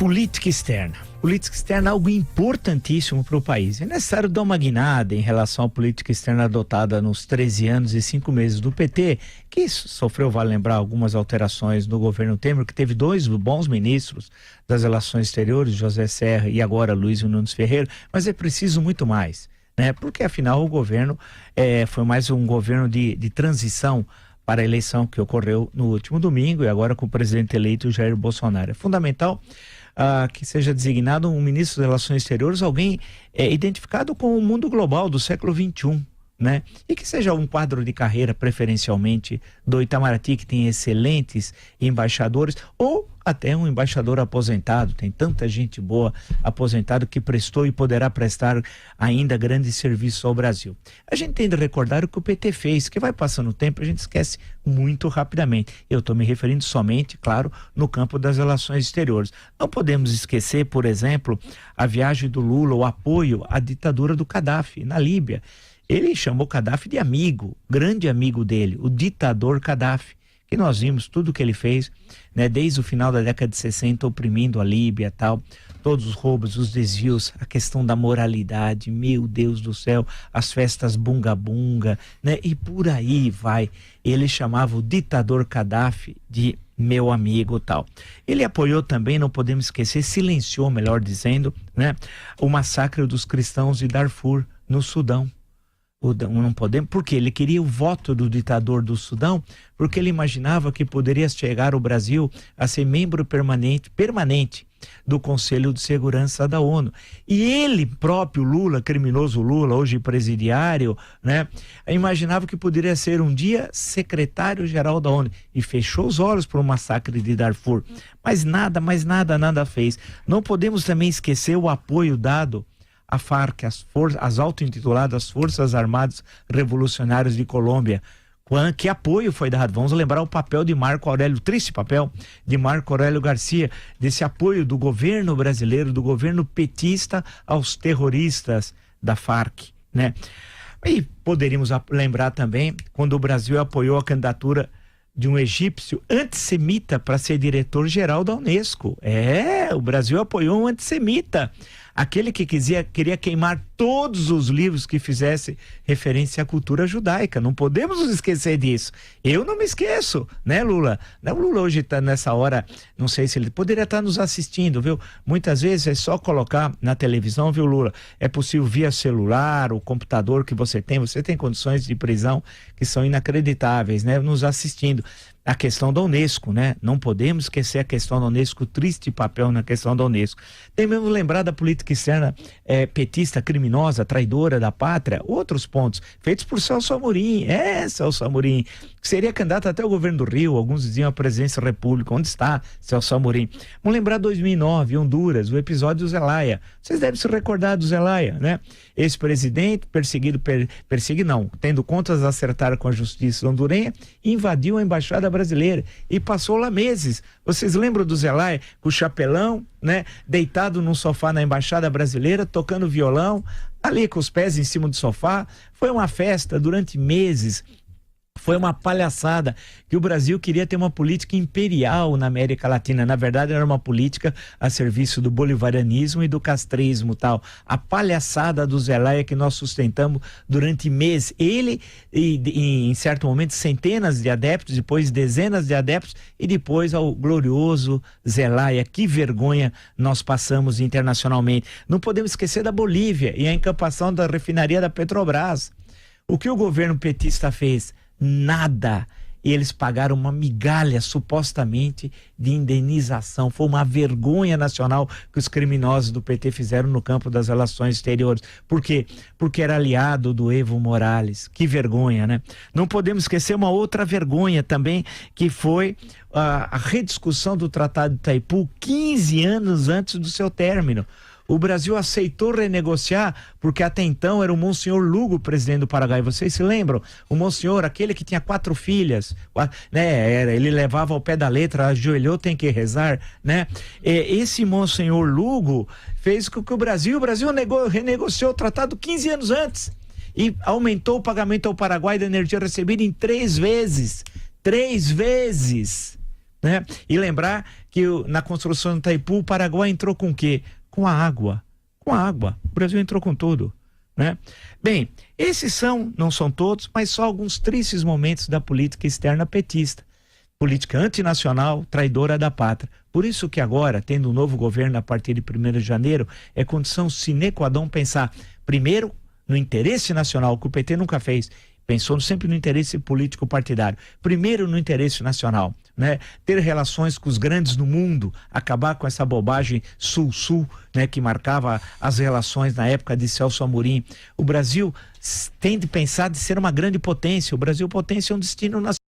Política externa. Política externa é algo importantíssimo para o país. É necessário dar uma guinada em relação à política externa adotada nos 13 anos e 5 meses do PT, que sofreu, vale lembrar, algumas alterações no governo Temer, que teve 2 bons ministros das relações exteriores, José Serra e agora Luiz Nunes Ferreira, mas é preciso muito mais, né? Porque afinal o governo foi mais um governo de transição para a eleição que ocorreu no último domingo e agora com o presidente eleito Jair Bolsonaro. É fundamental que seja designado um ministro das Relações Exteriores, alguém identificado com o mundo global do século XXI, né? E que seja um quadro de carreira preferencialmente do Itamaraty, que tem excelentes embaixadores, ou até um embaixador aposentado. Tem tanta gente boa aposentado que prestou e poderá prestar ainda grandes serviços ao Brasil. A gente tem de recordar o que o PT fez, que vai passando o tempo, a gente esquece muito rapidamente. Eu estou me referindo somente, claro, no campo das relações exteriores. Não podemos esquecer, por exemplo, a viagem do Lula, o apoio à ditadura do Gaddafi na Líbia. Ele chamou Gaddafi de amigo, grande amigo dele, o ditador Gaddafi, que nós vimos tudo o que ele fez, né, desde o final da década de 60, oprimindo a Líbia e tal, todos os roubos, os desvios, a questão da moralidade, meu Deus do céu, as festas bunga-bunga, né, e por aí vai. Ele chamava o ditador Gaddafi de meu amigo tal. Ele apoiou também, não podemos esquecer, silenciou, melhor dizendo, né, o massacre dos cristãos de Darfur, no Sudão. Não podemos, porque ele queria o voto do ditador do Sudão, porque ele imaginava que poderia chegar o Brasil a ser membro permanente do Conselho de Segurança da ONU. E ele próprio, Lula, criminoso Lula, hoje presidiário, né, imaginava que poderia ser um dia secretário-geral da ONU e fechou os olhos para o massacre de Darfur. Mas nada fez. Não podemos também esquecer o apoio dado a FARC, as auto-intituladas Forças Armadas Revolucionárias de Colômbia. Que apoio foi dado? Vamos lembrar o papel de Marco Aurélio, triste papel de Marco Aurélio Garcia, desse apoio do governo brasileiro, do governo petista aos terroristas da FARC, né? E poderíamos lembrar também quando o Brasil apoiou a candidatura de um egípcio antissemita para ser diretor-geral da Unesco. O Brasil apoiou um antissemita, aquele que queria queimar todos os livros que fizessem referência à cultura judaica. Não podemos nos esquecer disso. Eu não me esqueço, né, Lula? O Lula hoje está nessa hora, não sei se ele poderia estar nos assistindo, viu? Muitas vezes é só colocar na televisão, viu, Lula? É possível via celular, o computador que você tem condições de prisão que são inacreditáveis, né? Nos assistindo. A questão da Unesco, né? Não podemos esquecer a questão da Unesco, triste papel na questão da Unesco. Devemos lembrar da política externa petista, criminosa, traidora da pátria, outros pontos, feitos por Celso Amorim, Celso Amorim, que seria candidato até ao governo do Rio, alguns diziam a presidência da República. Onde está Celso Amorim? Vamos lembrar 2009, Honduras, o episódio do Zelaya. Vocês devem se recordar do Zelaya, né? Esse presidente, tendo contas a acertar com a justiça hondurenha, invadiu a embaixada brasileira e passou lá meses. Vocês lembram do Zelaya com o chapelão, né? Deitado num sofá na embaixada brasileira, tocando violão, ali com os pés em cima do sofá. Foi uma festa durante meses. Foi uma palhaçada, que o Brasil queria ter uma política imperial na América Latina. Na verdade, era uma política a serviço do bolivarianismo e do castrismo, tal. A palhaçada do Zelaya que nós sustentamos durante meses. Ele, em certo momento, centenas de adeptos, depois dezenas de adeptos, e depois ao glorioso Zelaya. Que vergonha nós passamos internacionalmente. Não podemos esquecer da Bolívia e a encampação da refinaria da Petrobras. O que o governo petista fez? Nada. E eles pagaram uma migalha, supostamente, de indenização. Foi uma vergonha nacional que os criminosos do PT fizeram no campo das relações exteriores. Por quê? Porque era aliado do Evo Morales. Que vergonha, né? Não podemos esquecer uma outra vergonha também, que foi a rediscussão do Tratado de Itaipu 15 anos antes do seu término. O Brasil aceitou renegociar, porque até então era o Monsenhor Lugo, presidente do Paraguai. Vocês se lembram? O Monsenhor, aquele que tinha 4 filhas, né? Ele levava ao pé da letra, ajoelhou, tem que rezar, né? Esse Monsenhor Lugo fez com que o Brasil renegociou o tratado 15 anos antes e aumentou o pagamento ao Paraguai da energia recebida em 3 vezes. 3 vezes! né? E lembrar que na construção do Itaipu, o Paraguai entrou com o quê? Com a água. Com a água. O Brasil entrou com tudo, né? Bem, esses não são todos, mas só alguns tristes momentos da política externa petista. Política antinacional, traidora da pátria. Por isso que agora, tendo um novo governo a partir de 1º de janeiro, é condição sine qua non pensar, primeiro, no interesse nacional, que o PT nunca fez, pensou sempre no interesse político partidário. Primeiro no interesse nacional, né? Ter relações com os grandes no mundo, acabar com essa bobagem sul-sul, né? Que marcava as relações na época de Celso Amorim. O Brasil tem de pensar de ser uma grande potência. O Brasil potência é um destino nacional.